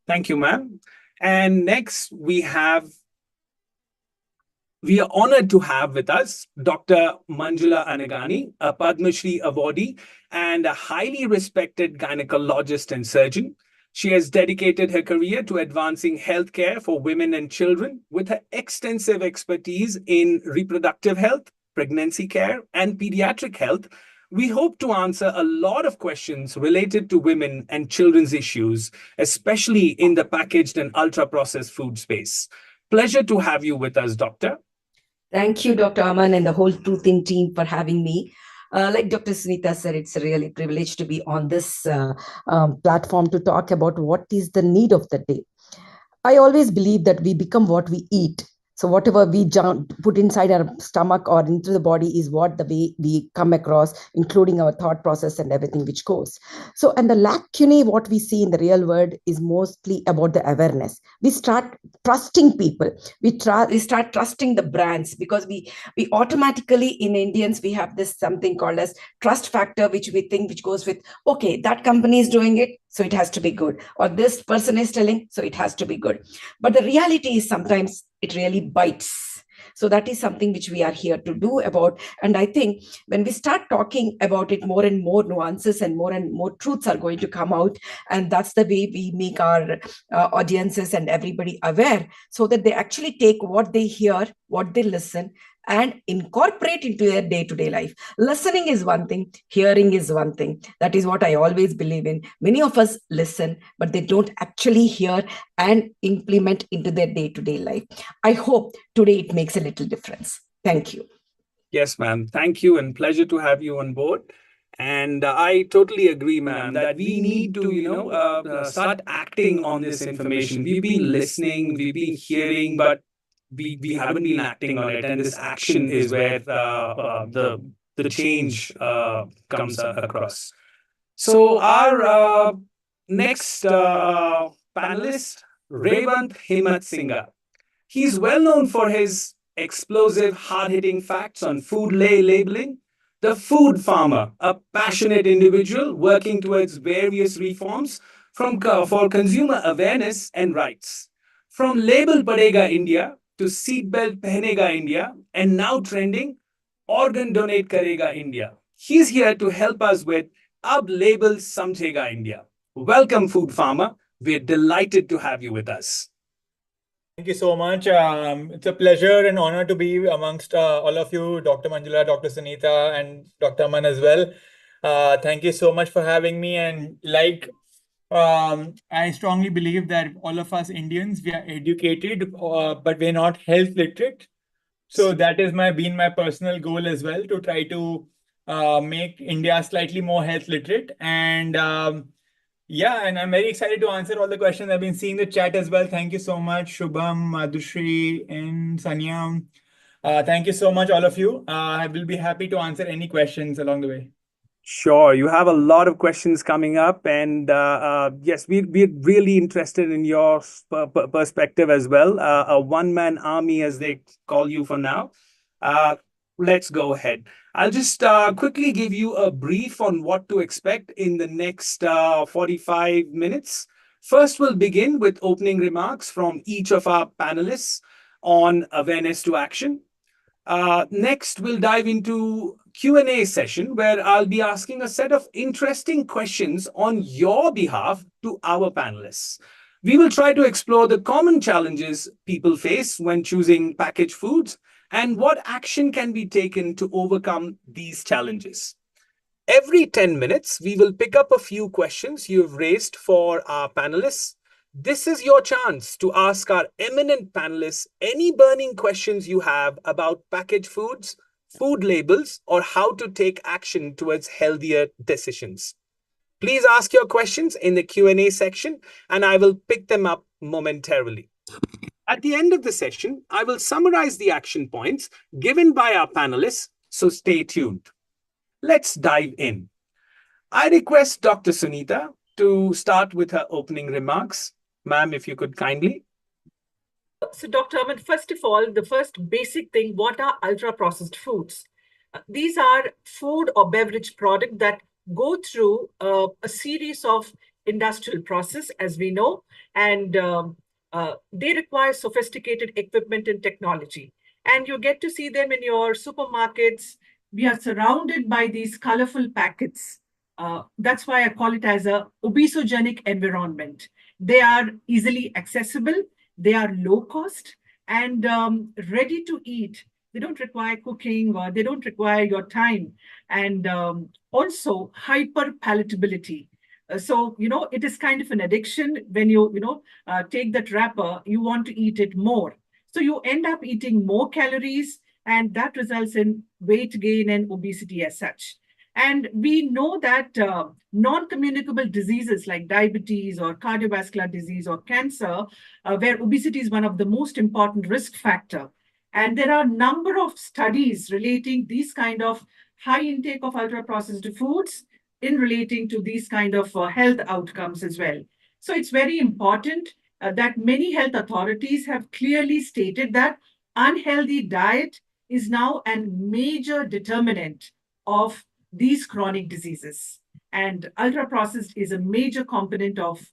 Thank you, ma'am. And next, we are honored to have with us Dr. Manjula Anagani, a Padma Shri awardee and a highly respected gynecologist and surgeon. She has dedicated her career to advancing healthcare for women and children with her extensive expertise in reproductive health, pregnancy care, and pediatric health. We hope to answer a lot of questions related to women and children's issues, especially in the packaged and ultra processed food space. Pleasure to have you with us, Doctor. Thank you, Dr. Aman, and the whole Truthin team for having me. Like Dr. Sunita said, it's a really privilege to be on this platform to talk about what is the need of the day. I always believe that we become what we eat. So whatever we put inside our stomach or into the body is what the way we come across, including our thought process and everything which goes. So, and the lacunae, what we see in the real world is mostly about the awareness. We start trusting people. We start trusting the brands because we automatically in Indians we have this something called as trust factor, which we think which goes with okay, that company is doing it, so it has to be good, or this person is telling, so it has to be good. But the reality is sometimes it really bites. So that is something which we are here to do about. And I think when we start talking about it, more and more nuances and more truths are going to come out. And that's the way we make our audiences and everybody aware so that they actually take what they hear, what they listen, and incorporate into their day-to-day life. Listening is one thing, hearing is one thing. That is what I always believe in. Many of us listen, but they don't actually hear and implement into their day-to-day life. I hope today it makes a little difference. Thank you. Yes, ma'am. Thank you and pleasure to have you on board. And I totally agree, ma'am, that we need to, start acting on this information. We've been listening, we've been hearing, but we haven't been acting on it. And this action is where the change comes across. So our next panelist, Revant Himmat Singha. He's well known for his explosive, hard hitting facts on food labeling. The Food Farmer, a passionate individual working towards various reforms for consumer awareness and rights. From Label Padega India to Seatbelt Pehnega India, and now trending Organ Donate Karega India. He's here to help us with Ab Label Samjhega India. Welcome, Food Farmer. We're delighted to have you with us. Thank you so much. It's a pleasure and honor to be amongst all of you, Dr. Manjula, Dr. Sunita, and Dr. Aman as well. Thank you so much for having me. And I strongly believe that all of us Indians, we are educated, but we're not health literate. So that is been my personal goal as well, to try to make India slightly more health literate. And yeah, and I'm very excited to answer all the questions. I've been seeing the chat as well. Thank you so much, Shubham, Madhushri, and Sanya. Thank you so much, all of you. I will be happy to answer any questions along the way. Sure, you have a lot of questions coming up, and yes, we're really interested in your perspective as well. A one-man army, as they call you for now. Let's go ahead. I'll just quickly give you a brief on what to expect in the next 45 minutes. First, we'll begin with opening remarks from each of our panelists on awareness to action. Next, we'll dive into Q&A session where I'll be asking a set of interesting questions on your behalf to our panelists. We will try to explore the common challenges people face when choosing packaged foods and what action can be taken to overcome these challenges. Every 10 minutes, we will pick up a few questions you've raised for our panelists. This is your chance to ask our eminent panelists any burning questions you have about packaged foods, food labels, or how to take action towards healthier decisions. Please ask your questions in the Q&A section, and I will pick them up momentarily. At the end of the session, I will summarize the action points given by our panelists, so stay tuned. Let's dive in. I request Dr. Sunita to start with her opening remarks. Ma'am, if you could kindly. So, Dr. Aman, first of all, the first basic thing, what are ultra-processed foods? These are food or beverage products that go through a series of industrial process, as we know, and they require sophisticated equipment and technology. And you get to see them in your supermarkets. We are surrounded by these colorful packets. That's why I call it as a obesogenic environment. They are easily accessible, they are low cost, and ready to eat. They don't require cooking, or they don't require your time. And also hyper palatability. So, it is kind of an addiction. When you take that wrapper, you want to eat it more. So you end up eating more calories, and that results in weight gain and obesity as such. And we know that non-communicable diseases like diabetes or cardiovascular disease or cancer, where obesity is one of the most important risk factor. And there are a number of studies relating these kind of high intake of ultra-processed foods in relating to these kind of health outcomes as well. So it's very important that many health authorities have clearly stated that unhealthy diet is now a major determinant of these chronic diseases. And ultra-processed is a major component of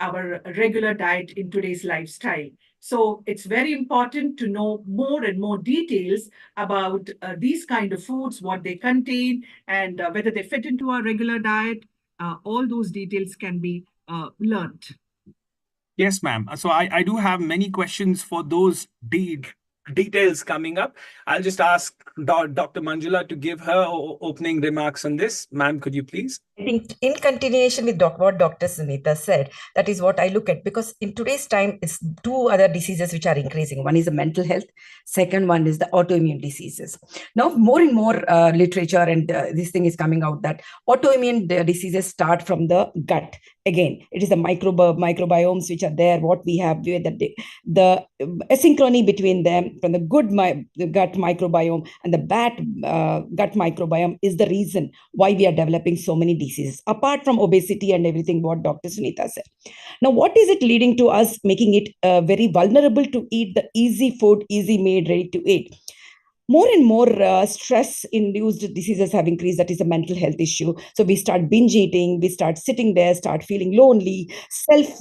our regular diet in today's lifestyle. So it's very important to know more and more details about these kind of foods, what they contain, and whether they fit into our regular diet. All those details can be learned. Yes, ma'am. So I do have many questions for those details coming up. I'll just ask Dr. Manjula to give her opening remarks on this. Ma'am, could you please? I think in continuation with what Dr. Sunita said, that is what I look at, because in today's time, it's two other diseases which are increasing. One is the mental health. Second one is the autoimmune diseases. Now, more and more literature and this thing is coming out that autoimmune diseases start from the gut. Again, it is the microbiomes which are there, what we have, the asynchrony between them, from the good gut microbiome and the bad gut microbiome is the reason why we are developing so many diseases, apart from obesity and everything what Dr. Sunita said. Now, what is it leading to us making it very vulnerable to eat the easy food, easy made, ready to eat? More and more stress-induced diseases have increased. That is a mental health issue. So we start binge eating, we start sitting there, start feeling lonely,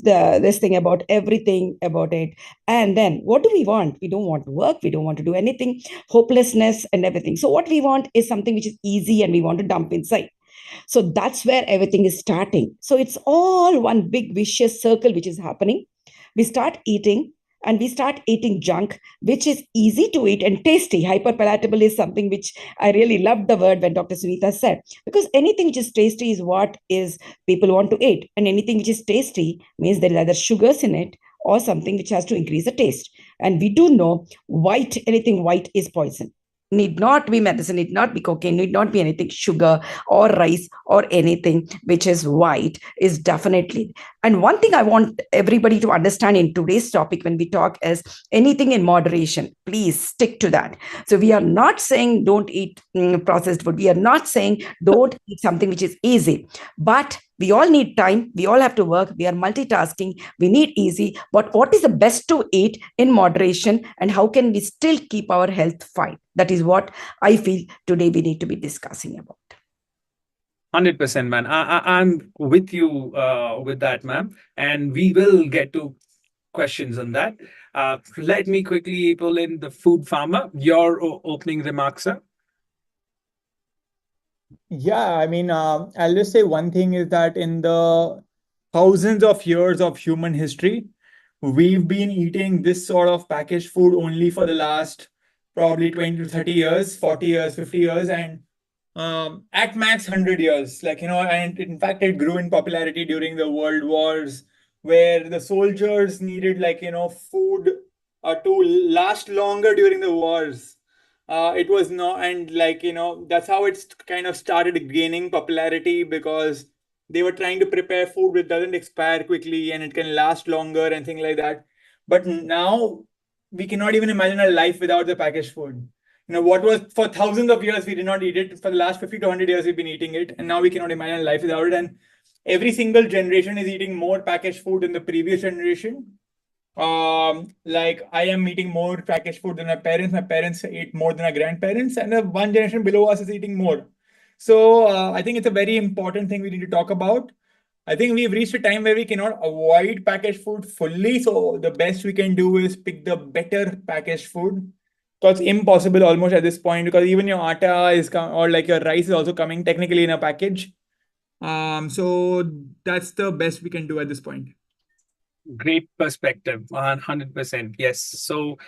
this thing about everything about it. And then what do we want? We don't want to work. We don't want to do anything, hopelessness and everything. So what we want is something which is easy and we want to dump inside. So that's where everything is starting. So it's all one big vicious circle which is happening. We start eating, and we start eating junk, which is easy to eat and tasty. Hyperpalatable is something which I really loved the word when Dr. Sunita said, because anything which is tasty is what is people want to eat. And anything which is tasty means there is either sugars in it or something which has to increase the taste. And we do know anything white is poison. Need not be medicine, need not be cocaine, need not be anything, sugar or rice or anything which is white is definitely. And one thing I want everybody to understand in today's topic when we talk is anything in moderation. Please stick to that. So we are not saying don't eat processed food. We are not saying don't eat something which is easy. But we all need time. We all have to work. We are multitasking. We need easy. But what is the best to eat in moderation, and how can we still keep our health fine? That is what I feel today we need to be discussing about. 100%, man. I'm with you with that, ma'am. And we will get to questions on that. Let me quickly pull in the food farmer. Your opening remarks, sir. Yeah, I mean, I'll just say one thing is that in the thousands of years of human history, we've been eating this sort of packaged food only for the last probably 20 to 30 years, 40 years, 50 years, and at max 100 years. And in fact, it grew in popularity during the World Wars, where the soldiers needed food to last longer during the wars. It was not, and that's how it's kind of started gaining popularity, because they were trying to prepare food which doesn't expire quickly and it can last longer and things like that. But now we cannot even imagine a life without the packaged food. What was for thousands of years we did not eat it. For the last 50 to 100 years we've been eating it, and now we cannot imagine life without it. And every single generation is eating more packaged food than the previous generation. Like I am eating more packaged food than my parents. My parents ate more than our grandparents, and the one generation below us is eating more. So I think it's a very important thing we need to talk about. I think we've reached a time where we cannot avoid packaged food fully. So the best we can do is pick the better packaged food. So it's impossible almost at this point, because even your atta is or like your rice is also coming technically in a package. So that's the best we can do at this point. Great perspective, 100%. Yes. So,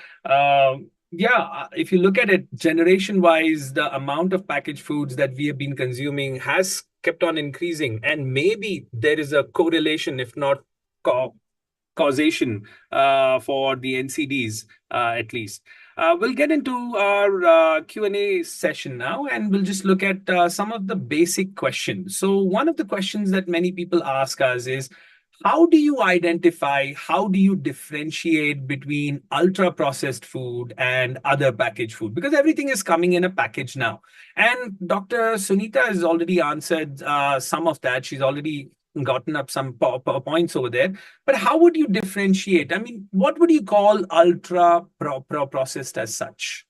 yeah, if you look at it generation wise, the amount of packaged foods that we have been consuming has kept on increasing. And maybe there is a correlation, if not causation, for the NCDs, at least. We'll get into our Q&A session now, and we'll just look at some of the basic questions. So one of the questions that many people ask us is, how do you identify, how do you differentiate between ultra processed food and other packaged food? Because everything is coming in a package now. And Dr. Sunita has already answered some of that. She's already gotten up some points over there. But how would you differentiate? I mean, what would you call ultra processed as such?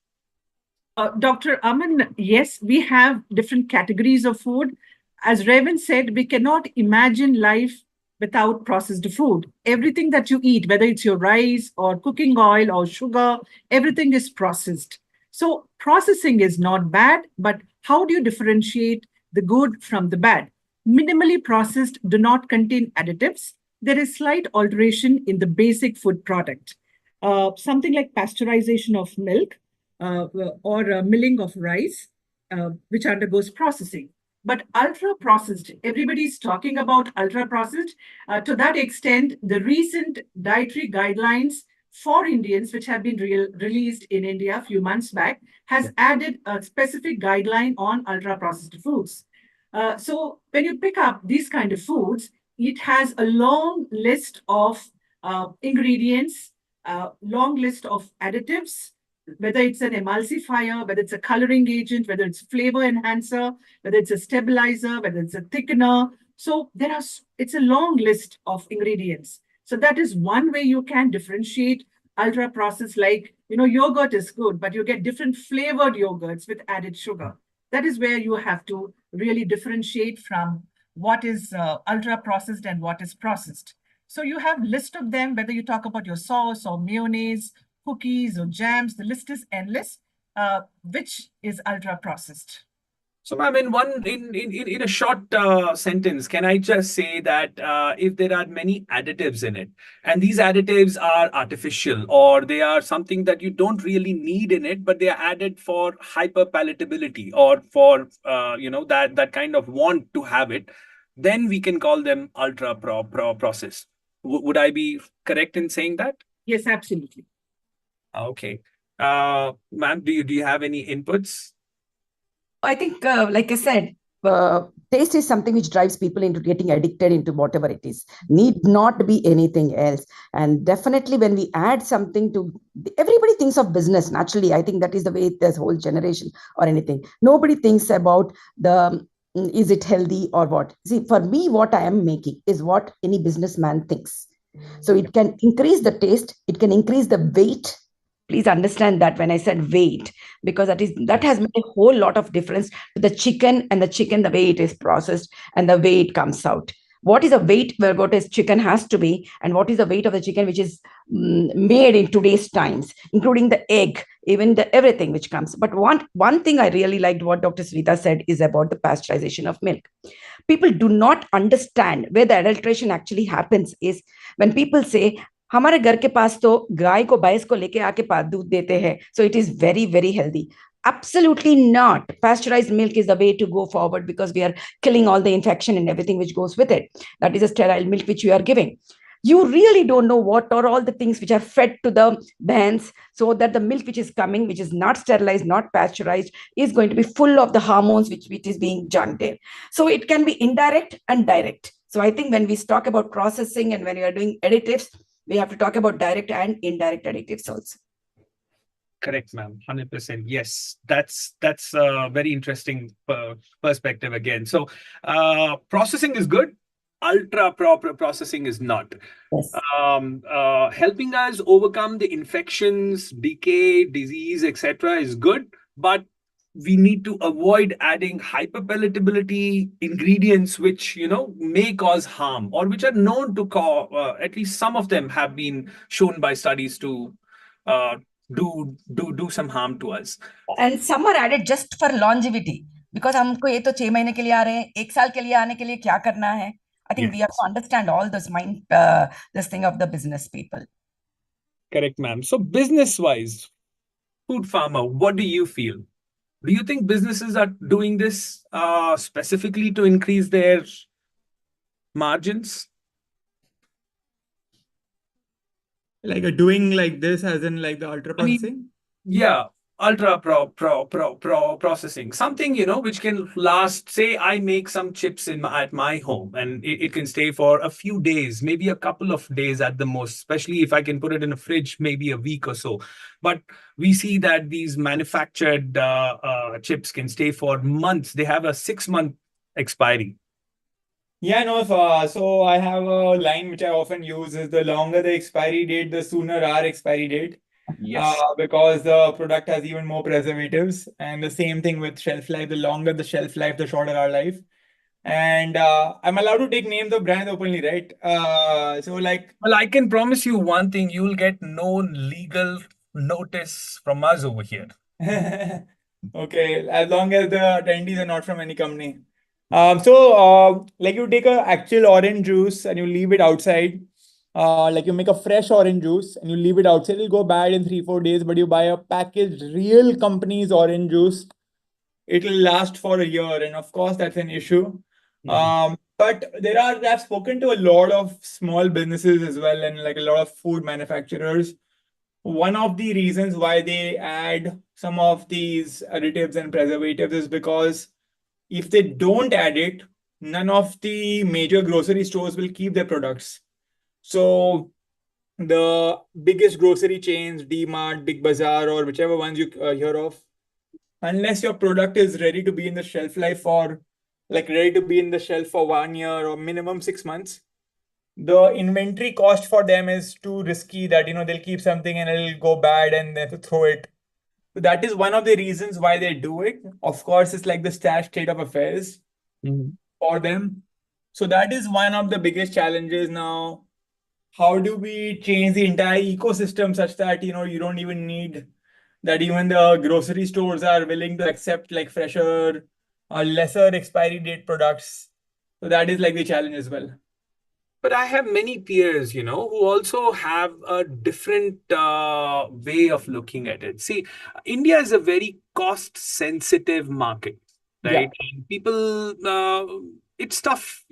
Dr. Aman, yes, we have different categories of food. As Raven said, we cannot imagine life without processed food. Everything that you eat, whether it's your rice or cooking oil or sugar, everything is processed. So processing is not bad, but how do you differentiate the good from the bad? Minimally processed do not contain additives. There is slight alteration in the basic food product. Something like pasteurization of milk or milling of rice, which undergoes processing. But ultra processed, everybody's talking about ultra processed. To that extent, the recent dietary guidelines for Indians, which have been released in India a few months back, has added a specific guideline on ultra processed foods. So when you pick up these kind of foods, it has a long list of ingredients, long list of additives, whether it's an emulsifier, whether it's a coloring agent, whether it's flavor enhancer, whether it's a stabilizer, whether it's a thickener. So it's a long list of ingredients. So that is one way you can differentiate ultra processed, like, yogurt is good, but you get different flavored yogurts with added sugar. That is where you have to really differentiate from what is ultra processed and what is processed. So you have list of them, whether you talk about your sauce or mayonnaise, cookies or jams, the list is endless, which is ultra processed. So, ma'am, in a short sentence, can I just say that if there are many additives in it, and these additives are artificial, or they are something that you don't really need in it, but they are added for hyper palatability, or for that kind of want to have it, then we can call them ultra processed. Would I be correct in saying that? Yes, absolutely. Okay. Ma'am, do you have any inputs? I think, like I said, taste is something which drives people into getting addicted into whatever it is. Need not be anything else. And definitely when we add something to, everybody thinks of business. Naturally, I think that is the way this whole generation or anything. Nobody thinks about is it healthy or what. See, for me, what I am making is what any businessman thinks. So it can increase the taste. It can increase the weight. Please understand that when I said weight, because that has made a whole lot of difference to the chicken, the way it is processed and the way it comes out. What is the weight where what is chicken has to be, and what is the weight of the chicken which is made in today's times, including the egg, even the everything which comes. But one thing I really liked what Dr. Sunita said is about the pasteurization of milk. People do not understand where the adulteration actually happens is when people say, हमारे घर के पास तो गाय को भैंस को लेके आके दूध देते हैं, so it is very very healthy. Absolutely not. Pasteurized milk is the way to go forward, because we are killing all the infection and everything which goes with it. That is a sterile milk which we are giving. You really don't know what are all the things which are fed to the bands, so that the milk which is coming, which is not sterilized, not pasteurized, is going to be full of the hormones which is being junked in. So it can be indirect and direct. So I think when we talk about processing and when we are doing additives, we have to talk about direct and indirect additives also. Correct, ma'am. 100%. Yes, that's a very interesting perspective again. So processing is good. Ultra processing is not. Yes. Helping us overcome the infections, decay, disease, etc. is good. But we need to avoid adding hyperpalatability ingredients which may cause harm or which are known to cause, at least some of them have been shown by studies to uh, do some harm to us. And some are added just for longevity because हमको ये तो 6 महीने के लिए आ रहे हैं, 1 साल के लिए आने के लिए क्या करना है. I think we have to understand all this this thing of the business people. Correct, ma'am. So business wise, food farmer, what do you feel? Do you think businesses are doing this specifically to increase their margins? Like doing like this, as in like the ultra processing? Yeah, ultra processing, something which can last. Say I make some chips at my home, and it can stay for a few days, maybe a couple of days at the most, especially if I can put it in a fridge, maybe a week or so. But we see that these manufactured chips can stay for months. They have a 6-month expiry. Yeah, no, so I have a line which I often use is the longer the expiry date, the sooner our expiry date. Yes. Because the product has even more preservatives, and the same thing with shelf life. The longer the shelf life, the shorter our life. And I'm allowed to take names of brands openly, right? So like, Well, I can promise you one thing: you'll get no legal notice from us over here. okay, as long as the attendees are not from any company. So like you take a actual orange juice and you leave it outside. Like you make a fresh orange juice and you leave it outside, it'll go bad in 3-4 days. But you buy a packaged real company's orange juice, it'll last for a year, and of course that's an issue. But I've spoken to a lot of small businesses as well, and like a lot of food manufacturers. One of the reasons why they add some of these additives and preservatives is because if they don't add it, none of the major grocery stores will keep their products. So the biggest grocery chains, D-Mart, Big Bazaar, or whichever ones you hear of, unless your product is ready to be in the shelf life for, like ready to be in the shelf for 1 year or minimum 6 months, the inventory cost for them is too risky that, they'll keep something and it'll go bad and they have to throw it. So that is one of the reasons why they do it. Of course, it's like the state of affairs for them. So that is one of the biggest challenges now. How do we change the entire ecosystem such that, you don't even need that, even the grocery stores are willing to accept like fresher or lesser expiry date products. So that is like the challenge as well. But I have many peers, who also have a different way of looking at it. See, India is a very cost-sensitive market, right? And people, it's tough,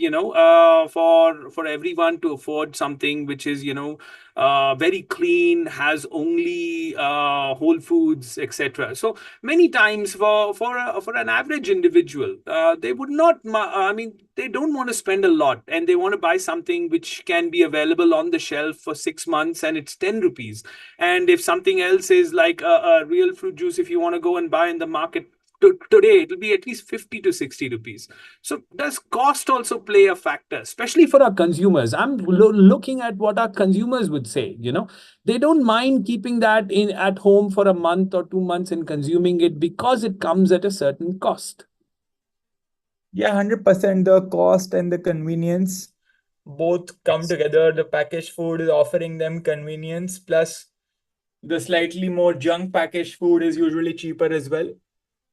for everyone to afford something which is, very clean, has only whole foods, etc. So many times for an average individual, they would not. I mean, they don't want to spend a lot, and they want to buy something which can be available on the shelf for 6 months, and it's 10 rupees. And if something else is like a real fruit juice, if you want to go and buy in the market today, it'll be at least 50 to 60 rupees. So does cost also play a factor, especially for our consumers? I'm looking at what our consumers would say. They don't mind keeping that in at home for a month or 2 months and consuming it because it comes at a certain cost. Yeah, 100%. The cost and the convenience both come together. The packaged food is offering them convenience, plus the slightly more junk packaged food is usually cheaper as well.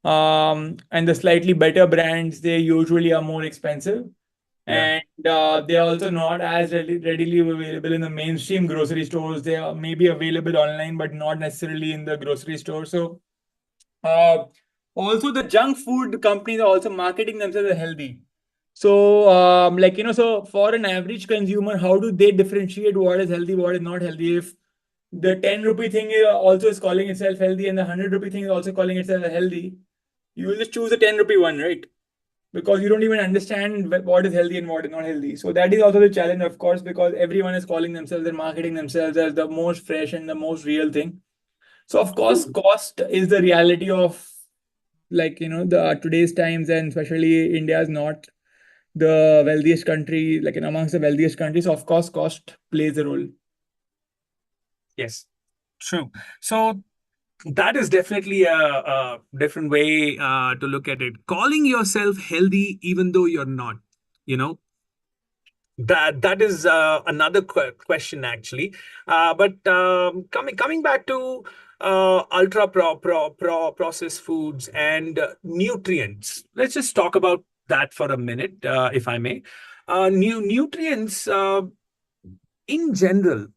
And the slightly better brands, they usually are more expensive. And they are also not as readily available in the mainstream grocery stores. They are maybe available online, but not necessarily in the grocery store. So also the junk food companies are also marketing themselves as healthy. So so for an average consumer, how do they differentiate what is healthy, what is not healthy? If the 10 rupee thing also is calling itself healthy and the 100 rupee thing is also calling itself healthy, you will just choose the 10 rupee one, right? Because you don't even understand what is healthy and what is not healthy. So that is also the challenge, of course, because everyone is calling themselves and marketing themselves as the most fresh and the most real thing. So of course, cost is the reality of the today's times, and especially India is not the wealthiest country, like amongst the wealthiest countries. So of course, cost plays a role. Yes, true. So That is definitely a different way to look at it. Calling yourself healthy even though you're not, you know, that is another question actually. But coming back to ultra processed foods and nutrients, let's just talk about that for a minute, if I may. Nutrients in general,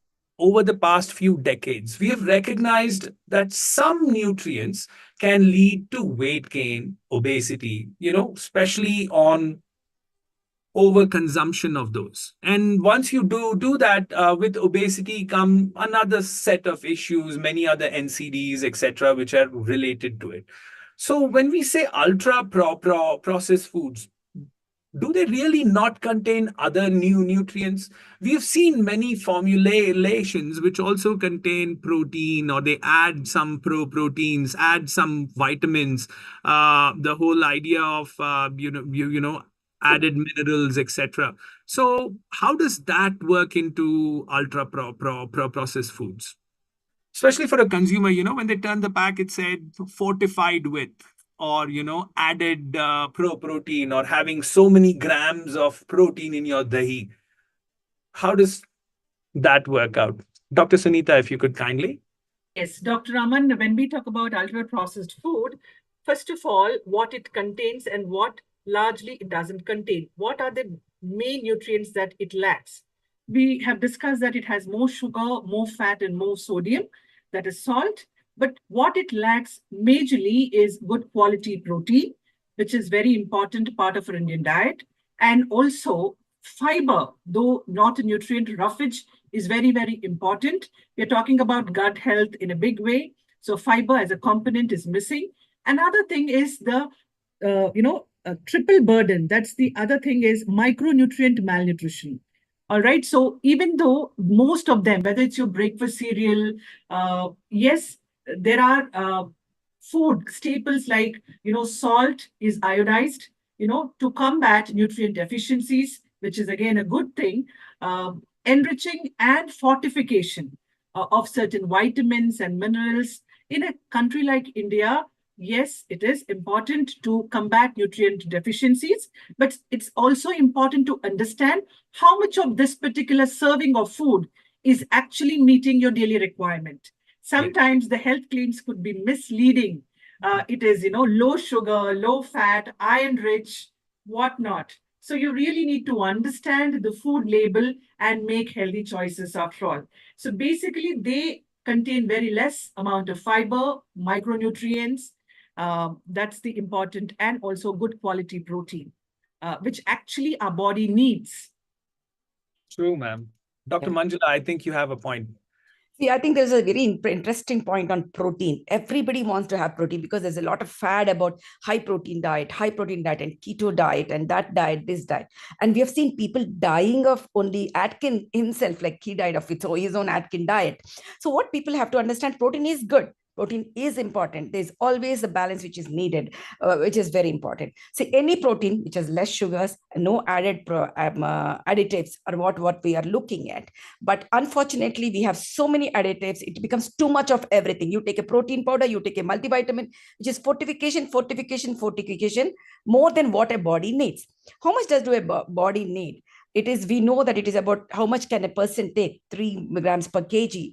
over the past few decades, we have recognized that some nutrients can lead to weight gain, obesity, especially on overconsumption of those. And once you do that, with obesity come another set of issues, many other NCDs, etc., which are related to it. So when we say ultra processed foods, do they really not contain other new nutrients? We've seen many formulations which also contain protein, or they add some proteins, add some vitamins. The whole idea of added minerals, etc. So how does that work into ultra processed foods? Especially for a consumer, when they turn the pack, it said fortified with, or added protein, or having so many grams of protein in your dahi. How does that work out? Dr. Sunita, if you could kindly. Yes, Dr. Raman, when we talk about ultra-processed food, first of all, what it contains and what largely it doesn't contain. What are the main nutrients that it lacks? We have discussed that it has more sugar, more fat, and more sodium, that is salt. But what it lacks majorly is good quality protein, which is very important part of our Indian diet, and also fiber, though not a nutrient, roughage is very, very important. We're talking about gut health in a big way. So fiber as a component is missing. Another thing is the, triple burden. That's the other thing is micronutrient malnutrition. All right. So even though most of them, whether it's your breakfast cereal, yes, there are food staples like, salt is iodized, to combat nutrient deficiencies, which is again a good thing. Enriching and fortification of certain vitamins and minerals in a country like India. Yes, it is important to combat nutrient deficiencies, but it's also important to understand how much of this particular serving of food is actually meeting your daily requirement. Sometimes the health claims could be misleading. It is, low sugar, low fat, iron rich, whatnot. So you really need to understand the food label and make healthy choices after all. So basically, they contain very less amount of fiber, micronutrients. That's the important, and also good quality protein, which actually our body needs. True, ma'am. Dr. Manjula, I think you have a point. See, I think there's a very interesting point on protein. Everybody wants to have protein because there's a lot of fad about high protein diet, and keto diet, and that diet, this diet. And we have seen people dying of only Atkins himself, like he died of his own Atkins diet. So what people have to understand, protein is good. Protein is important. There's always a balance which is needed, which is very important. So any protein which has less sugars, no added additives are what we are looking at. But unfortunately, we have so many additives, it becomes too much of everything. You take a protein powder, you take a multivitamin, which is fortification, more than what a body needs. How much does a body need? We know that it is about how much can a person take, 3 grams per kg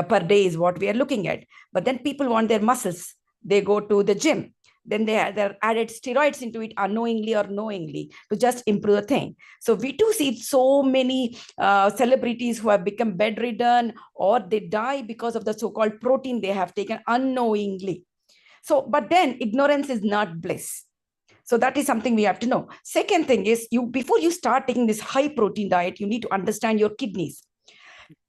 per day is what we are looking at. But then people want their muscles. They go to the gym. Then they're added steroids into it unknowingly or knowingly to just improve the thing. So we do see so many celebrities who have become bedridden, or they die because of the so-called protein they have taken unknowingly. So, but then ignorance is not bliss. So that is something we have to know. Second thing is, before you start taking this high protein diet, you need to understand your kidneys.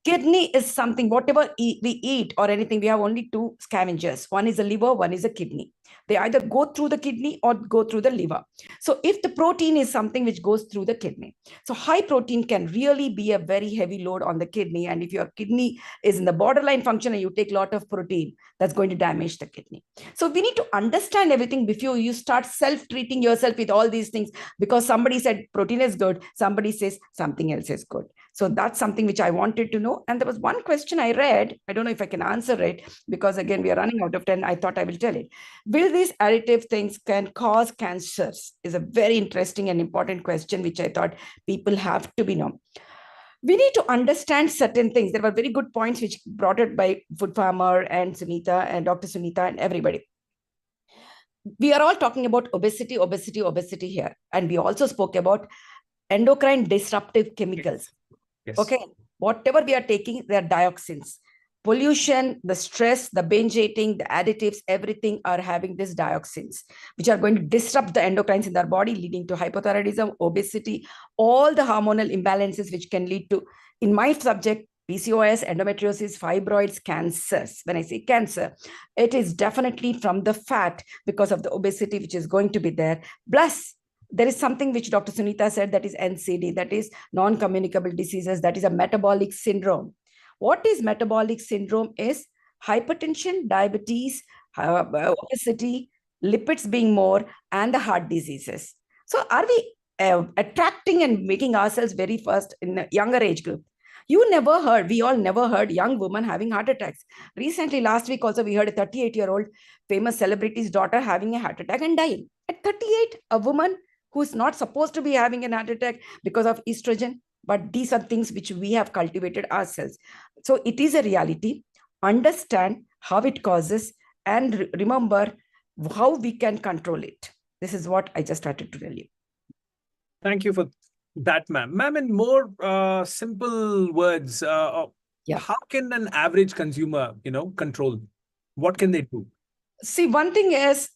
Kidney is something, whatever we eat or anything, we have only 2 scavengers. One is the liver, one is the kidney. They either go through the kidney or go through the liver. So if the protein is something which goes through the kidney, so high protein can really be a very heavy load on the kidney. And if your kidney is in the borderline function and you take a lot of protein, that's going to damage the kidney. So we need to understand everything before you start self-treating yourself with all these things, because somebody said protein is good, somebody says something else is good. So that's something which I wanted to know. And there was one question I read. I don't know if I can answer it because, again, we are running out of time. I thought I will tell it. Will these additive things can cause cancers? Is a very interesting and important question, which I thought people have to be known. We need to understand certain things. There were very good points which brought it by Food Farmer and Sunita and Dr. Sunita and everybody. We are all talking about obesity, obesity, obesity here. And we also spoke about endocrine disruptive chemicals. Yes. Okay, whatever we are taking, they are dioxins. Pollution, the stress, the binge eating, the additives, everything are having these dioxins, which are going to disrupt the endocrines in our body, leading to hypothyroidism, obesity, all the hormonal imbalances, which can lead to, in my subject, PCOS, endometriosis, fibroids, cancers. When I say cancer, it is definitely from the fat because of the obesity, which is going to be there. Plus, there is something which Dr. Sunita said, that is NCD, that is non-communicable diseases, that is a metabolic syndrome. What is metabolic syndrome is hypertension, diabetes, obesity, lipids being more, and the heart diseases. So are we attracting and making ourselves very first in a younger age group? We all never heard young women having heart attacks. Recently, last week also, we heard a 38-year-old famous celebrity's daughter having a heart attack and dying. At 38, a woman who's not supposed to be having an heart attack because of estrogen, but these are things which we have cultivated ourselves. So it is a reality. Understand how it causes and remember how we can control it. This is what I just started to tell you. Thank you for that, ma'am. Ma'am, in more simple words, Yeah. how can an average consumer, control? What can they do? See, one thing is,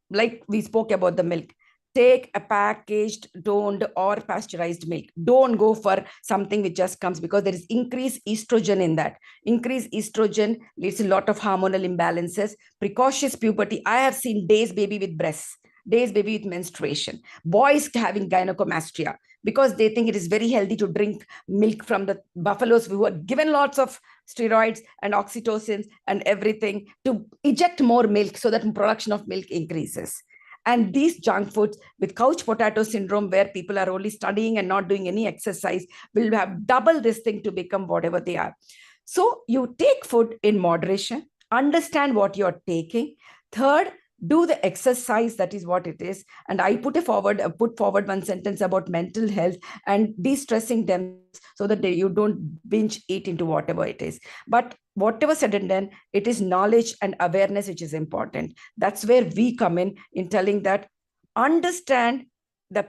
like we spoke about the milk, take a packaged, toned or pasteurized milk. Don't go for something which just comes, because there is increased estrogen in that. Increased estrogen leads to a lot of hormonal imbalances, precocious puberty. I have seen days baby with breasts, days baby with menstruation, boys having gynecomastia, because they think it is very healthy to drink milk from the buffaloes who are given lots of steroids and oxytocin and everything to eject more milk so that production of milk increases. And these junk foods with couch potato syndrome, where people are only studying and not doing any exercise, will have double this thing to become whatever they are. So you take food in moderation, understand what you're taking. Third, do the exercise. That is what it is. And I put forward one sentence about mental health and de-stressing them so that you don't binge eat into whatever it is. But whatever said and done, it is knowledge and awareness which is important. That's where we come in telling that understand the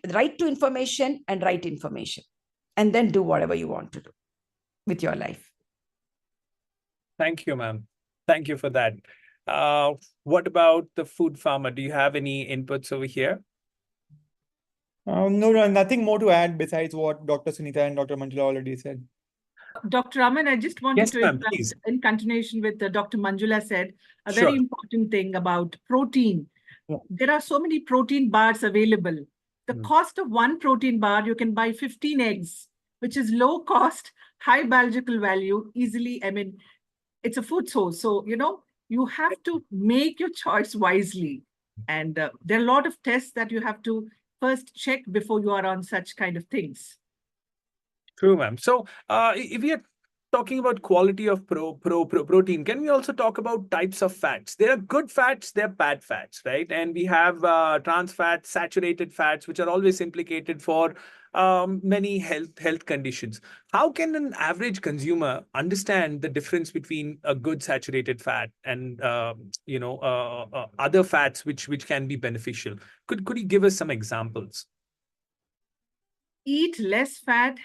right to information and right information, and then do whatever you want to do with your life. Thank you, ma'am. Thank you for that. What about the Food Farmer? Do you have any inputs over here? No, nothing more to add besides what Dr. Sunita and Dr. Manjula already said. Dr. Aman, I just wanted Yes, to ma'am, interrupt please. in continuation with Dr. Manjula said, a Sure. very important thing about protein. Yeah. There are so many protein bars available. The cost of one protein bar, you can buy 15 eggs, which is low cost, high biological value, easily. I mean, it's a food source. So, you have to make your choice wisely. And there are a lot of tests that you have to first check before you are on such kind of things. True, ma'am. So if we are talking about quality of protein, can we also talk about types of fats? There are good fats, there are bad fats, right? And we have trans fats, saturated fats, which are always implicated for many health conditions. How can an average consumer understand the difference between a good saturated fat and other fats which can be beneficial? Could you give us some examples? Eat less fat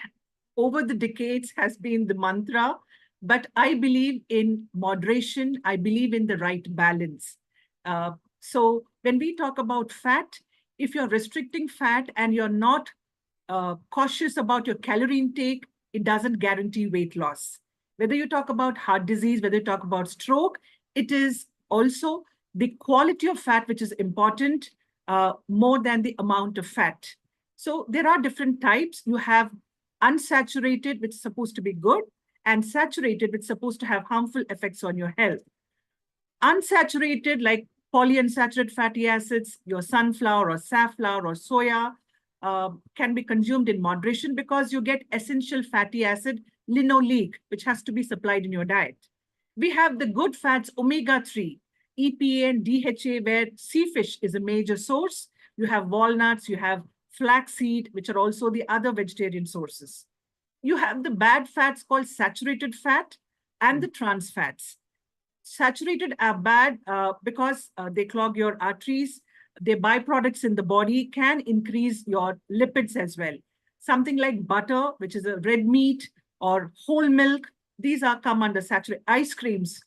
over the decades has been the mantra, but I believe in moderation. I believe in the right balance. So when we talk about fat, if you're restricting fat and you're not cautious about your calorie intake, it doesn't guarantee weight loss. Whether you talk about heart disease, whether you talk about stroke, it is also the quality of fat which is important more than the amount of fat. So there are different types. You have unsaturated, which is supposed to be good, and saturated, which is supposed to have harmful effects on your health. Unsaturated, like polyunsaturated fatty acids, your sunflower or safflower or soya, can be consumed in moderation because you get essential fatty acid linoleic, which has to be supplied in your diet. We have the good fats, omega-3, EPA and DHA, where sea fish is a major source. You have walnuts, you have flaxseed, which are also the other vegetarian sources. You have the bad fats called saturated fat and the trans fats. Saturated are bad because they clog your arteries. Their byproducts in the body can increase your lipids as well. Something like butter, which is a red meat, or whole milk, these are come under saturated. Ice creams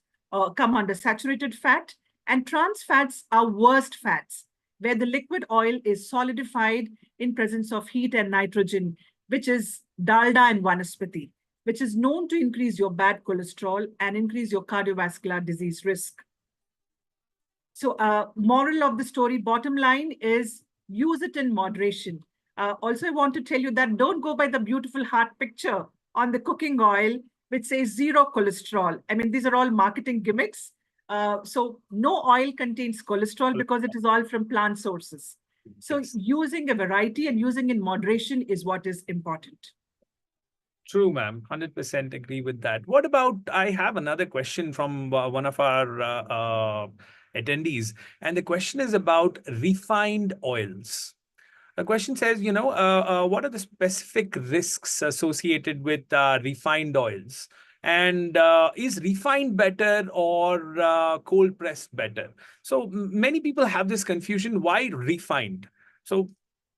come under saturated fat, and trans fats are worst fats, where the liquid oil is solidified in presence of heat and nitrogen, which is dalda and vanaspati, which is known to increase your bad cholesterol and increase your cardiovascular disease risk. So moral of the story, bottom line is use it in moderation. Also, I want to tell you that don't go by the beautiful heart picture on the cooking oil, which says 0 cholesterol. I mean, these are all marketing gimmicks. So no oil contains cholesterol because it is all from plant sources. So using a variety and using in moderation is what is important. True, ma'am. 100% agree with that. What about, I have another question from one of our attendees, and the question is about refined oils. The question says, what are the specific risks associated with refined oils? And is refined better or cold pressed better? So many people have this confusion. Why refined? So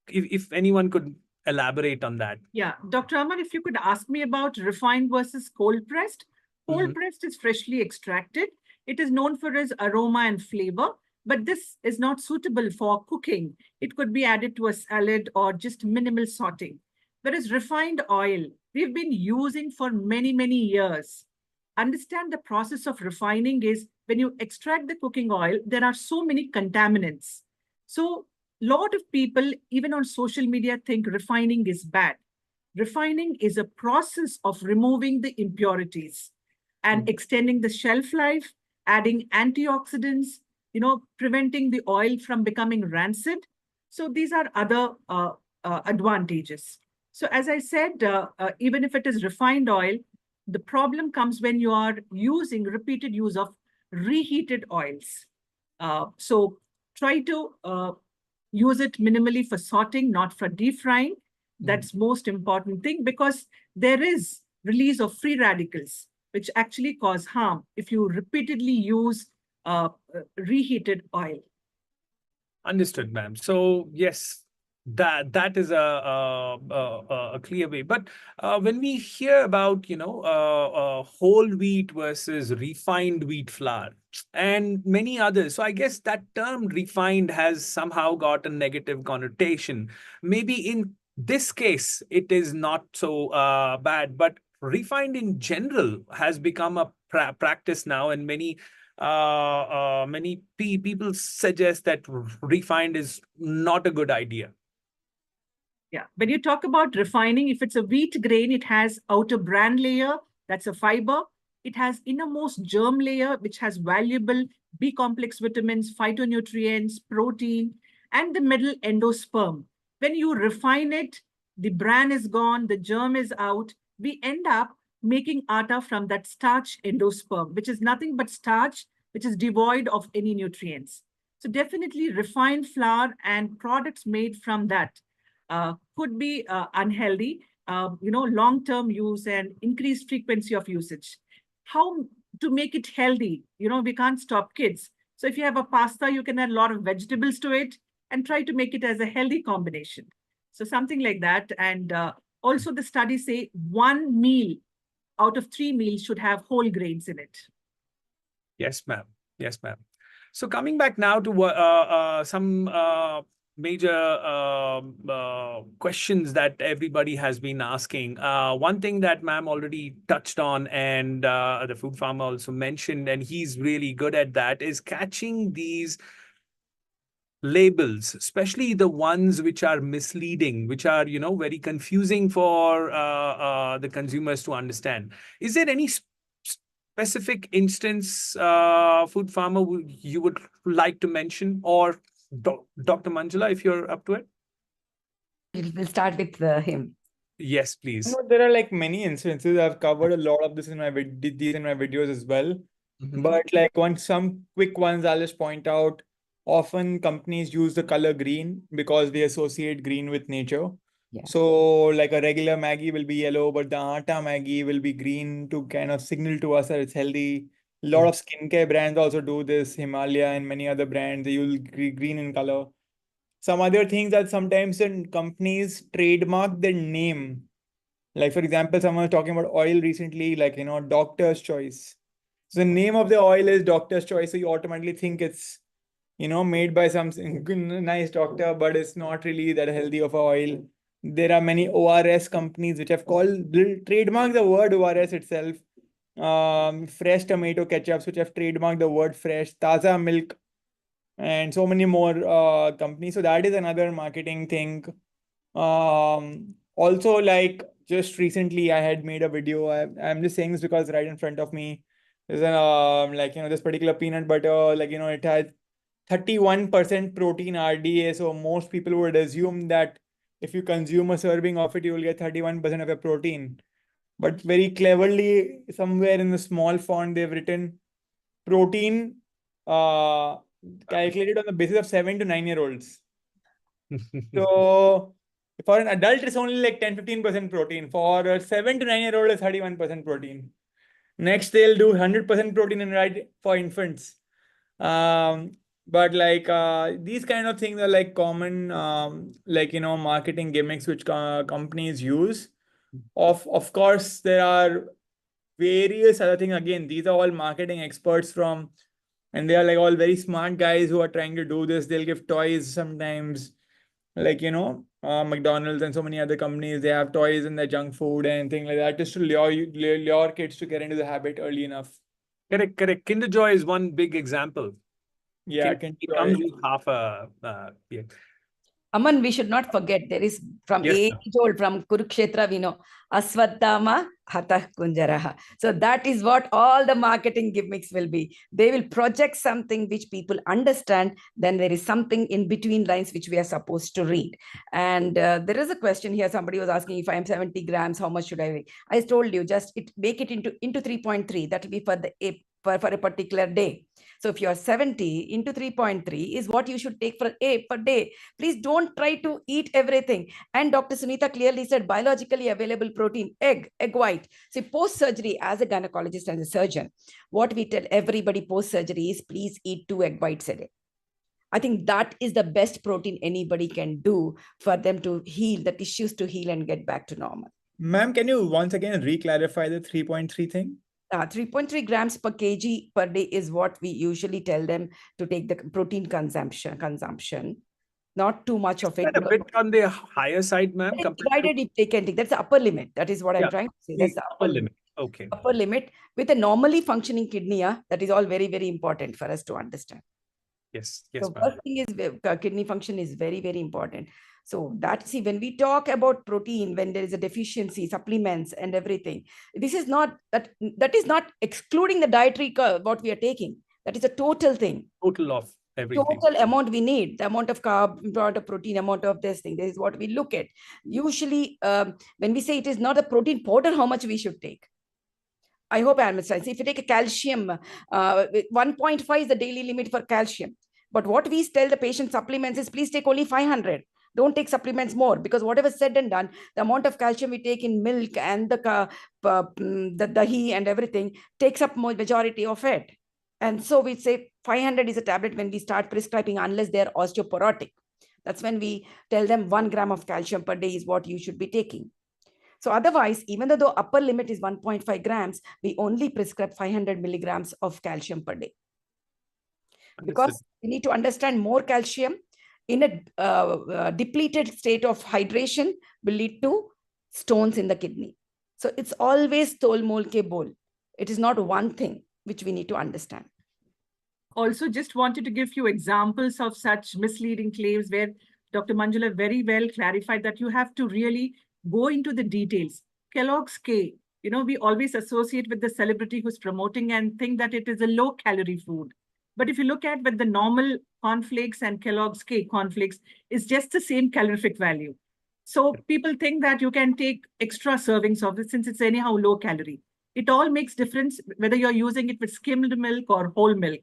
if anyone could elaborate on that. Yeah, Dr. Aman, if you could ask me about refined versus cold pressed. Cold pressed is freshly extracted. It is known for its aroma and flavor, but this is not suitable for cooking. It could be added to a salad or just minimal sauteing. Whereas refined oil, we've been using for many, many years. Understand the process of refining is when you extract the cooking oil, there are so many contaminants. So lot of people, even on social media, think refining is bad. Refining is a process of removing the impurities and extending the shelf life, adding antioxidants, preventing the oil from becoming rancid. So these are other advantages. So as I said, even if it is refined oil, the problem comes when you are using repeated use of reheated oils. So try to use it minimally for sauteing, not for deep frying. That's most important thing, because there is release of free radicals, which actually cause harm if you repeatedly use reheated oil. Understood, ma'am. So yes, that is a clear way. But when we hear about whole wheat versus refined wheat flour and many others, so I guess that term refined has somehow got a negative connotation. Maybe in this case it is not so bad, but refined in general has become a practice now, and many people suggest that refined is not a good idea. Yeah, when you talk about refining, if it's a wheat grain, it has outer bran layer, that's a fiber. It has innermost germ layer, which has valuable B complex vitamins, phytonutrients, protein, and the middle endosperm. When you refine it, the bran is gone, the germ is out. We end up making atta from that starch endosperm, which is nothing but starch, which is devoid of any nutrients. So definitely refined flour and products made from that could be unhealthy, long-term use and increased frequency of usage. How to make it healthy? We can't stop kids. So if you have a pasta, you can add a lot of vegetables to it and try to make it as a healthy combination. So something like that. And also the studies say 1 meal out of 3 meals should have whole grains in it. Yes, ma'am. Yes, ma'am. So coming back now to some major questions that everybody has been asking. One thing that ma'am already touched on, and the food farmer also mentioned, and he's really good at that, is catching these labels, especially the ones which are misleading, which are, very confusing for the consumers to understand. Is there any specific instance, food farmer, you would like to mention, or Dr. Manjula, if you're up to it? We'll start with him. Yes, please. No, there are like many instances. I've covered a lot of this in my these in my videos as well. Mhm. But like some quick ones I'll just point out. Often companies use the color green because they associate green with nature. Yeah. So like a regular Maggie will be yellow, but the Atta Maggie will be green to kind of signal to us that it's healthy. A lot of skincare brands also do this. Himalaya and many other brands, they use green in color. Some other things that sometimes in companies trademark their name. Like for example, someone was talking about oil recently, like Doctor's Choice. So the name of the oil is Doctor's Choice, so you automatically think it's made by some nice doctor, but it's not really that healthy of a oil. There are many ORS companies which have trademarked the word ORS itself. Fresh tomato ketchups which have trademarked the word fresh, Taza milk, and so many more companies. So that is another marketing thing. Also, like just recently, I had made a video. I'm just saying this because right in front of me is this particular peanut butter. It has 31% protein RDA. So most people would assume that if you consume a serving of it, you will get 31% of your protein. But very cleverly, somewhere in the small font, they've written protein calculated on the basis of 7 to 9 year olds. So for an adult, it's only like 10-15% protein. For a 7 to 9 year old, it's 31% protein. Next, they'll do 100% protein and right for infants. But like these kind of things are like common, marketing gimmicks which companies use. Of course, there are various other things. Again, these are all marketing experts and they are like all very smart guys who are trying to do this. They'll give toys sometimes, like McDonald's and so many other companies. They have toys in their junk food and things like that, just to lure kids to get into the habit early enough. Correct. Kinder Joy is one big example. Yeah, It comes with half a yeah. Aman, we should not forget there is from Yes, age old, from Kurukshetra, we know Aswattama Hatah Kunjaraha. So that is what all the marketing gimmicks will be. They will project something which people understand. Then there is something in between lines which we are supposed to read. And there is a question here. Somebody was asking, if I am 70 grams, how much should I weigh? I told you, just make it into 3.3. That will be for for a particular day. So if you are 70 into 3.3 is what you should take for per day. Please don't try to eat everything. And Dr. Sunita clearly said biologically available protein, egg white. See, post-surgery, as a gynecologist and a surgeon, what we tell everybody post-surgery is please eat 2 egg whites a day. I think that is the best protein anybody can do for them to heal, the tissues to heal and get back to normal. Ma'am, can you once again re-clarify the 3.3 thing? 3.3 grams per kg per day is what we usually tell them to take the protein consumption. Not too much of it. A bit on the higher side, ma'am. Provided if they can take, that's the upper limit. That is what I'm trying to say. That's the upper limit. Okay. Upper limit with a normally functioning kidney. That is all very, very important for us to understand. Yes. So first thing is kidney function is very, very important. So when we talk about protein, when there is a deficiency, supplements and everything, this is not that is not excluding the dietary what we are taking. That is a total thing. Total of everything. Total amount we need, the amount of carb, amount of protein, amount of this thing. This is what we look at. Usually, when we say it is not a protein powder, how much we should take. I hope I understand. See, if you take a calcium, 1.5 is the daily limit for calcium. But what we tell the patient supplements is please take only 500. Don't take supplements more, because whatever said and done, the amount of calcium we take in milk and the dahi and everything takes up majority of it. And so we say 500 is a tablet when we start prescribing, unless they're osteoporotic. That's when we tell them 1 gram of calcium per day is what you should be taking. So otherwise, even though the upper limit is 1.5 grams, we only prescribe 500 milligrams of calcium per day. Because we need to understand more calcium in a depleted state of hydration will lead to stones in the kidney. So it's always tol mol ke bol. It is not one thing which we need to understand. Also, just wanted to give you examples of such misleading claims where Dr. Manjula very well clarified that you have to really go into the details. Kellogg's K, we always associate with the celebrity who's promoting and think that it is a low-calorie food. But if you look at with the normal cornflakes and Kellogg's K cornflakes, it's just the same calorific value. So people think that you can take extra servings of it since it's anyhow low calorie. It all makes difference whether you're using it with skimmed milk or whole milk.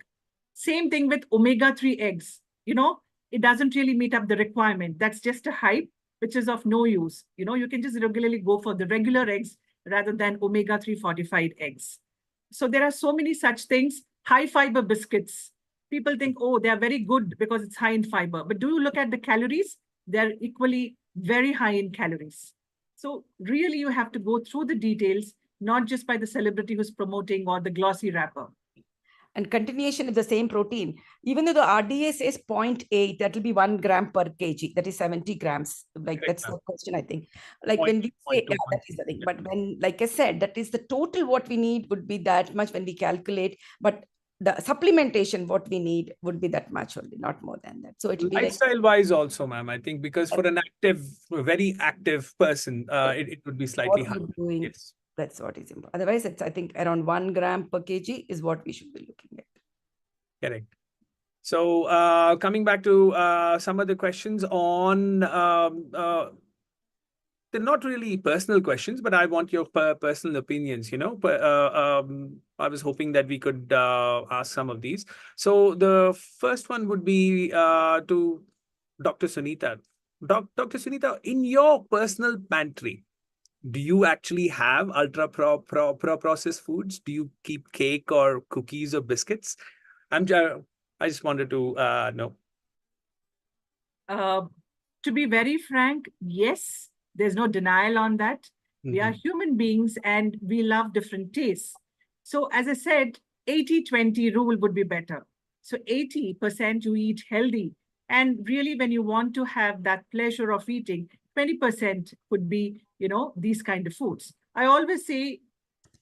Same thing with omega-3 eggs. It doesn't really meet up the requirement. That's just a hype, which is of no use. You can just regularly go for the regular eggs rather than omega-3 fortified eggs. So there are so many such things. High fiber biscuits. People think, oh, they are very good because it's high in fiber. But do you look at the calories? They're equally very high in calories. So really, you have to go through the details, not just by the celebrity who's promoting or the glossy wrapper. And continuation is the same protein. Even though the RDA says 0.8, that will be 1 gram per kg. That is 70 grams. Like that's the question, I think. Like when we say, yeah, that is the thing. But when, like I said, that is the total what we need would be that much when we calculate. But the supplementation, what we need would be that much only, not more than that. So it will be Lifestyle wise also, ma'am, I think because for an active, very active person, it would be slightly higher. Yes. That's what is important. Otherwise, it's, I think, around 1 gram per kg is what we should be looking at. Correct. So coming back to some of the questions on, they're not really personal questions, but I want your personal opinions, I was hoping that we could ask some of these. So the first one would be to Dr. Sunita. Dr. Sunita, in your personal pantry, do you actually have ultra processed foods? Do you keep cake or cookies or biscuits? I just wanted to know. To be very frank, yes, there's no denial on that. We are human beings and we love different tastes. So as I said, 80-20 rule would be better. So 80% you eat healthy. And really, when you want to have that pleasure of eating, 20% could be, these kind of foods. I always say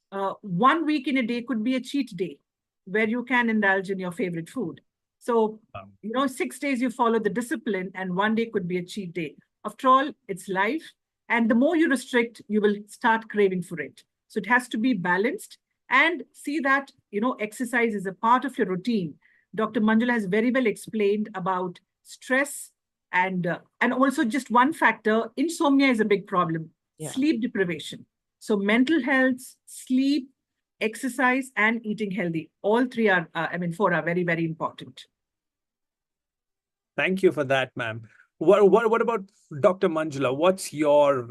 1 week in a day could be a cheat day where you can indulge in your favorite food. So, 6 days you follow the discipline and 1 day could be a cheat day. After all, it's life. And the more you restrict, you will start craving for it. So it has to be balanced and see that, exercise is a part of your routine. Dr. Manjula has very well explained about stress and also just one factor, insomnia is a big problem. Yeah. Sleep deprivation. So mental health, sleep, exercise, and eating healthy. All three are, four are very, very important. Thank you for that, ma'am. What about Dr. Manjula? What's your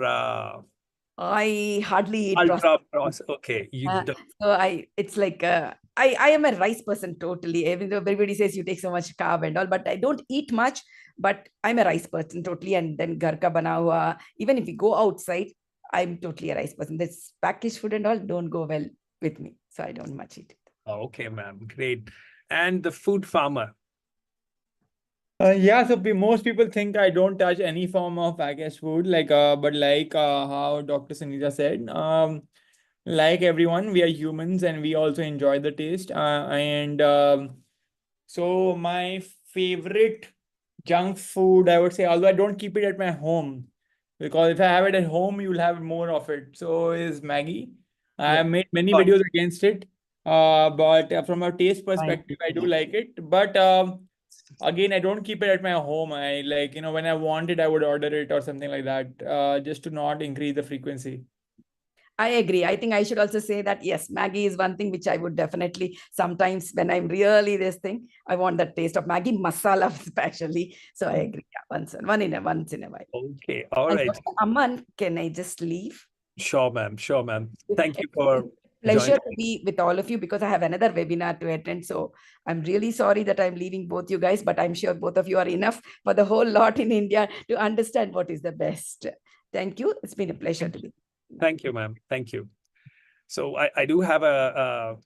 I hardly eat ultra processed. Okay, so it's like I am a rice person totally. Even though everybody says you take so much carb and all, but I don't eat much. But I'm a rice person totally, and then घर का बना हुआ. Even if we go outside, I'm totally a rice person. This packaged food and all don't go well with me, so I don't much eat it. Okay, ma'am, great. And the food farmer. Yeah, so most people think I don't touch any form of packaged food, but how Dr. Sunita said, like everyone, we are humans and we also enjoy the taste. So my favorite junk food, I would say, although I don't keep it at my home, because if I have it at home, you'll have more of it. So is Maggie. I have made many videos against it, but from a taste perspective, I do like it. But again, I don't keep it at my home. I when I want it, I would order it or something like that, just to not increase the frequency. I agree. I think I should also say that, yes, Maggie is one thing which I would definitely, sometimes when I'm really this thing, I want that taste of Maggie masala especially. So I agree. Yeah, once in a while. Okay. All right. Aman, can I just leave? Sure, ma'am. Sure, ma'am. Thank you for pleasure to be with all of you because I have another webinar to attend. So I'm really sorry that I'm leaving both you guys, but I'm sure both of you are enough for the whole lot in India to understand what is the best. Thank you. It's been a pleasure to be. Thank you, ma'am. Thank you. So I do have a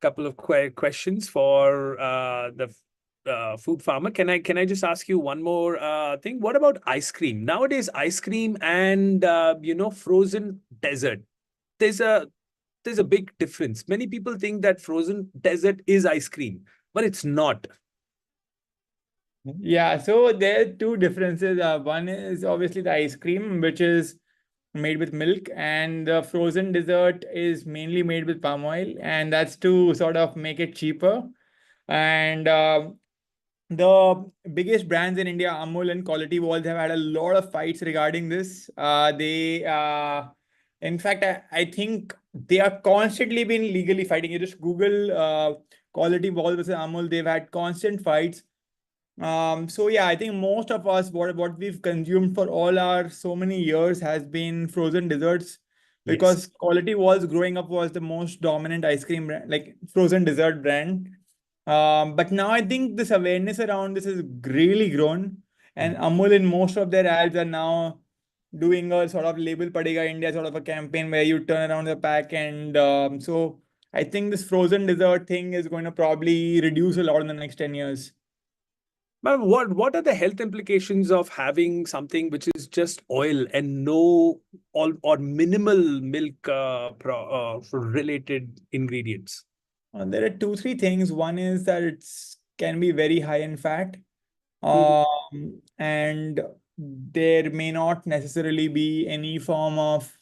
couple of questions for the food farmer. Can I just ask you one more thing? What about ice cream? Nowadays, ice cream and frozen dessert. There's a big difference. Many people think that frozen dessert is ice cream, but it's not. Yeah, so there are two differences. One is obviously the ice cream, which is made with milk, and the frozen dessert is mainly made with palm oil, and that's to sort of make it cheaper. And the biggest brands in India, Amul and Quality Walls, have had a lot of fights regarding this. In fact, I think they are constantly been legally fighting. You just Google Quality Walls versus Amul, they've had constant fights. So yeah, I think most of us, what we've consumed for all our so many years has been frozen desserts, Yes. because Quality Walls growing up was the most dominant ice cream brand, like frozen dessert brand. But now I think this awareness around this has really grown, and Amul in most of their ads are now doing a sort of Label Padega India sort of a campaign where you turn around the pack, and so I think this frozen dessert thing is going to probably reduce a lot in the next 10 years. But what are the health implications of having something which is just oil and no or minimal milk related ingredients? There are two, three things. One is that it's can be very high in fat, Mhm. and there may not necessarily be any form of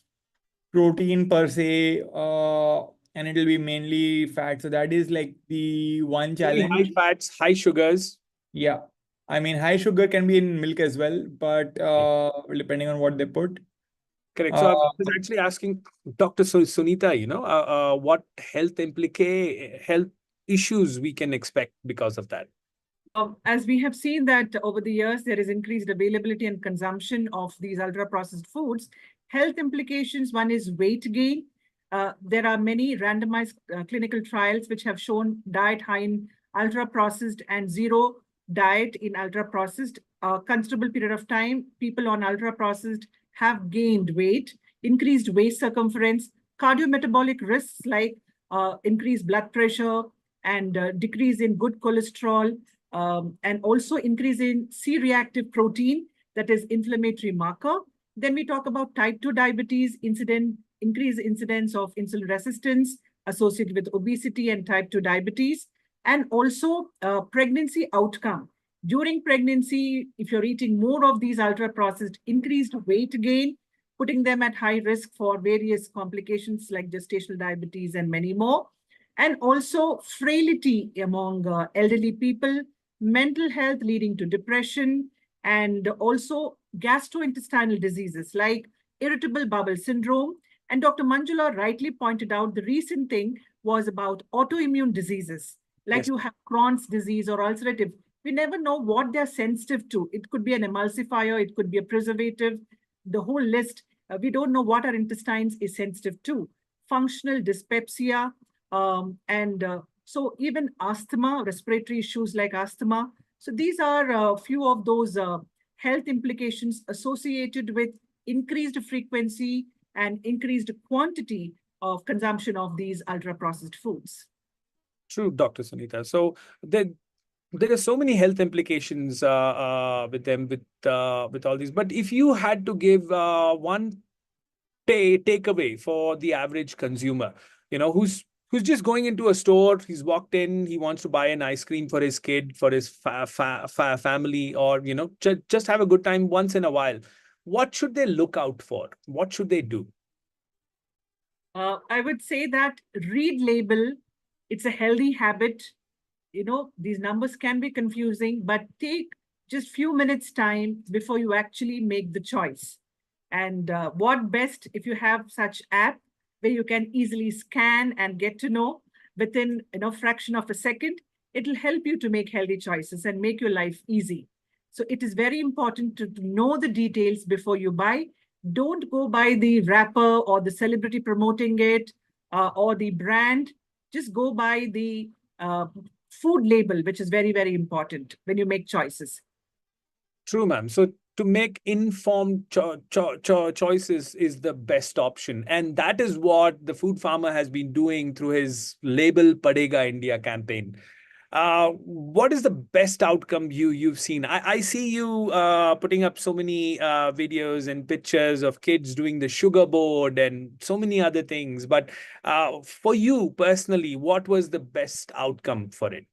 protein per se, and it'll be mainly fat. So that is like the one Very high challenge. fats, high sugars. Yeah. I mean, high sugar can be in milk as well, but depending on what they put. Correct. So I Uh, was actually asking Dr. Sunita, what health issues we can expect because of that. As we have seen that over the years, there is increased availability and consumption of these ultra-processed foods. Health implications, one is weight gain. There are many randomized clinical trials which have shown diet high in ultra-processed and zero diet in ultra-processed. A considerable period of time, people on ultra-processed have gained weight, increased waist circumference, cardiometabolic risks like increased blood pressure and decrease in good cholesterol, and also increase in C-reactive protein, that is inflammatory marker. Then we talk about type 2 diabetes, increased incidence of insulin resistance associated with obesity and type 2 diabetes, and also pregnancy outcome. During pregnancy, if you're eating more of these ultra-processed, increased weight gain, putting them at high risk for various complications like gestational diabetes and many more. And also frailty among elderly people, mental health leading to depression, and also gastrointestinal diseases like irritable bowel syndrome. And Dr. Manjula rightly pointed out the recent thing was about autoimmune diseases, like Yes. you have Crohn's disease or ulcerative. We never know what they're sensitive to. It could be an emulsifier, it could be a preservative, the whole list. We don't know what our intestines is sensitive to. Functional dyspepsia, and so even asthma, respiratory issues like asthma. So these are a few of those health implications associated with increased frequency and increased quantity of consumption of these ultra-processed foods. True, Dr. Sunita. So there are so many health implications with them with all these. But if you had to give one takeaway for the average consumer, who's just going into a store, he's walked in, he wants to buy an ice cream for his kid, for his family, or just have a good time once in a while. What should they look out for? What should they do? I would say that read label. It's a healthy habit. These numbers can be confusing, but take just few minutes time before you actually make the choice. And what best if you have such app where you can easily scan and get to know within fraction of a second. It'll help you to make healthy choices and make your life easy. So it is very important to know the details before you buy. Don't go by the wrapper or the celebrity promoting it or the brand. Just go by the food label, which is very, very important when you make choices. True, ma'am. So to make informed choices is the best option. And that is what the food farmer has been doing through his Label Padega India campaign. What is the best outcome you've seen? I see you putting up so many videos and pictures of kids doing the sugar board and so many other things. But for you personally, what was the best outcome for it?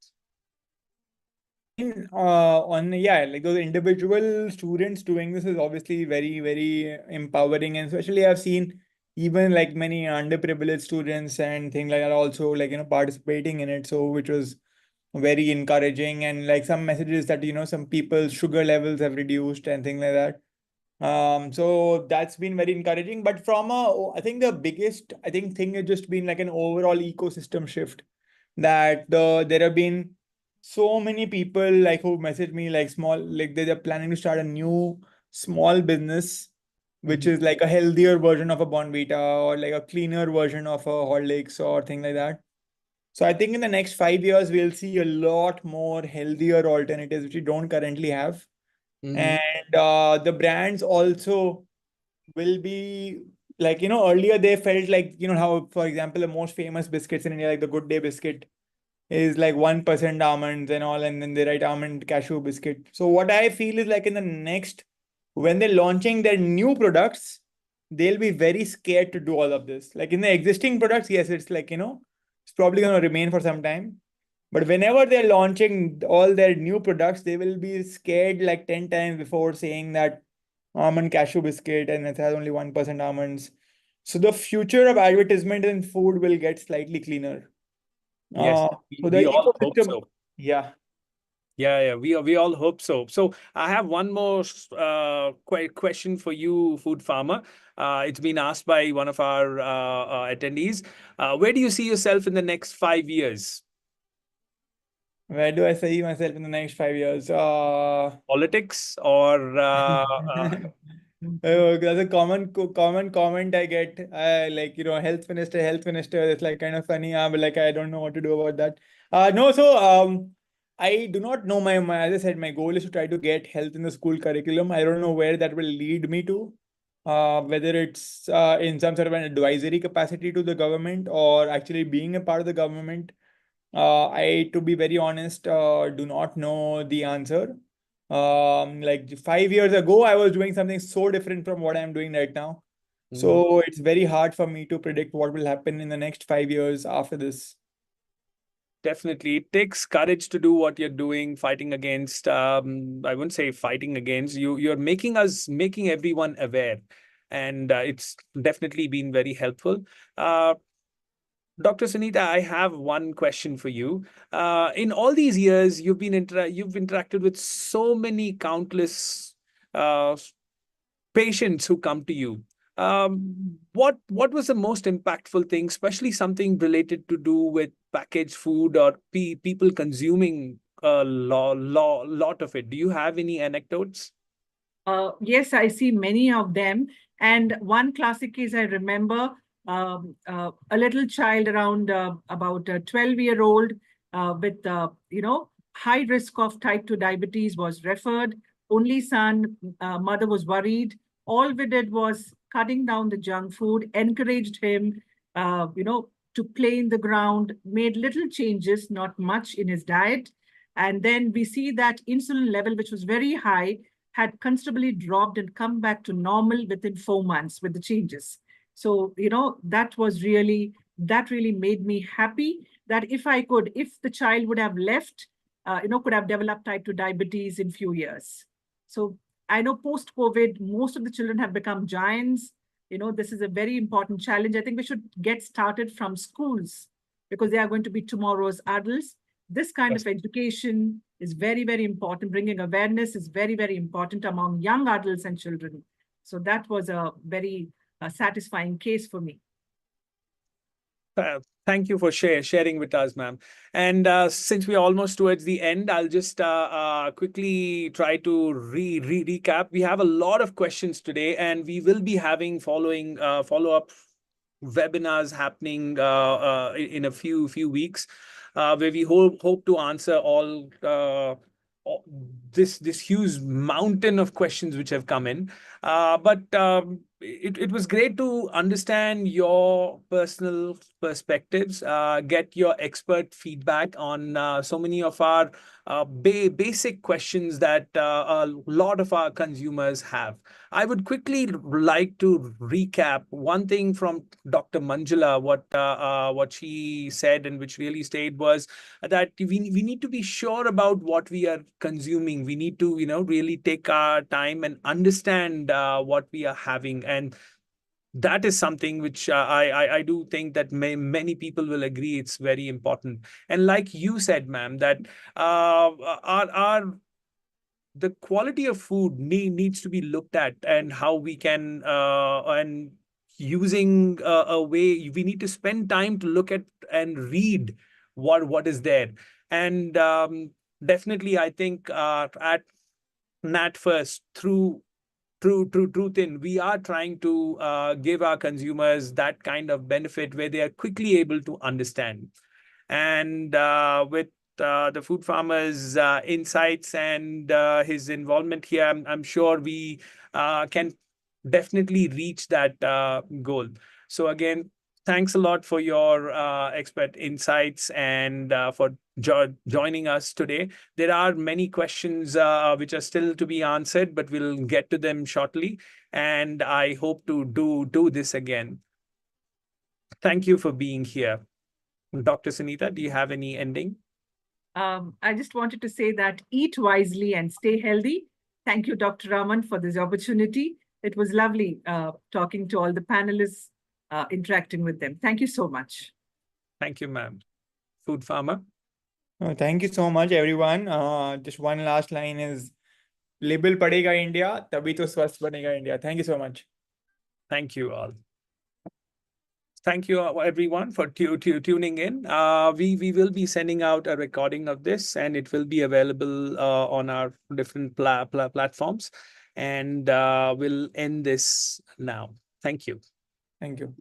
Like those individual students doing this is obviously very, very empowering. And especially I've seen even like many underprivileged students and things like that also like, participating in it. So which was very encouraging, and like some messages that, some people's sugar levels have reduced and things like that. So that's been very encouraging. But I think the biggest, thing has just been like an overall ecosystem shift, that there have been so many people like who message me like they're planning to start a new small business, which is like a healthier version of a Bonvita or like a cleaner version of a Horlicks or thing like that. So I think in the next 5 years, we'll see a lot more healthier alternatives, which we don't currently have. And the brands also will be like, earlier they felt like, how, for example, the most famous biscuits in India, like the Good Day biscuit, is like 1% almonds and all, and then they write almond cashew biscuit. So what I feel is like when they're launching their new products, they'll be very scared to do all of this. Like in the existing products, yes, it's like, it's probably going to remain for some time. But whenever they're launching all their new products, they will be scared like 10 times before saying that almond cashew biscuit and it has only 1% almonds. So the future of advertisement in food will get slightly cleaner. Yes, So the we all hope ecosystem, so. yeah. Yeah, we all hope so. So I have one more question for you, Food Farmer. It's been asked by one of our attendees. Where do you see yourself in the next 5 years? Where do I see myself in the next 5 years? Politics or That's a common comment I get. Like, health minister, health minister. It's like kind of funny. But like I don't know what to do about that. No, so I do not know as I said, my goal is to try to get health in the school curriculum. I don't know where that will lead me to. Whether it's in some sort of an advisory capacity to the government or actually being a part of the government. To be very honest, do not know the answer. Like 5 years ago, I was doing something so different from what I'm doing right now. So it's very hard for me to predict what will happen in the next 5 years after this. Definitely, it takes courage to do what you're doing, fighting against. I wouldn't say fighting against you. You're making everyone aware, and it's definitely been very helpful. Dr. Sunita, I have one question for you. In all these years, you've interacted with so many countless uh, patients who come to you. What was the most impactful thing, especially something related to do with packaged food or people consuming a lot of it? Do you have any anecdotes? Yes, I see many of them. And one classic case I remember, a little child around about a 12-year-old with, high risk of type 2 diabetes was referred. Only son, mother was worried. All we did was cutting down the junk food, encouraged him, to play in the ground, made little changes, not much in his diet. And then we see that insulin level, which was very high, had considerably dropped and come back to normal within 4 months with the changes. So, that really made me happy that if the child would have left, could have developed type 2 diabetes in few years. So I know post-COVID, most of the children have become giants. This is a very important challenge. I think we should get started from schools because they are going to be tomorrow's adults. This kind of education is very, very important. Bringing awareness is very, very important among young adults and children. So that was a very satisfying case for me. Thank you for sharing with us, ma'am. And since we're almost towards the end, I'll just quickly try to recap. We have a lot of questions today, and we will be having follow-up webinars happening in a few weeks, where we hope to answer all this huge mountain of questions which have come in. But it was great to understand your personal perspectives, get your expert feedback on so many of our basic questions that a lot of our consumers have. I would quickly like to recap one thing from Dr. Manjula, what she said, and which really stayed, was that we need to be sure about what we are consuming. We need to, really take our time and understand what we are having. And that is something which I do think that many people will agree it's very important. And like you said, ma'am, that our the quality of food needs to be looked at, and how we can and using a way, we need to spend time to look at and read what is there. And definitely I think at NatFirst, through Truth In, we are trying to give our consumers that kind of benefit where they are quickly able to understand. And with the Food Farmer's insights and his involvement here, I'm sure we can definitely reach that goal. So again, thanks a lot for your expert insights and for joining us today. There are many questions which are still to be answered, but we'll get to them shortly. And I hope to do this again. Thank you for being here. Dr. Sunita, do you have any ending? I just wanted to say that eat wisely and stay healthy. Thank you, Dr. Raman, for this opportunity. It was lovely talking to all the panelists, interacting with them. Thank you so much. Thank you, ma'am. Food Farmer. Thank you so much, everyone. Just one last line is, label padega India, tabhi to swasth banega India. Thank you so much. Thank you all. Thank you everyone for tuning in. We will be sending out a recording of this, and it will be available on our different platforms. And we'll end this now. Thank you. Thank you.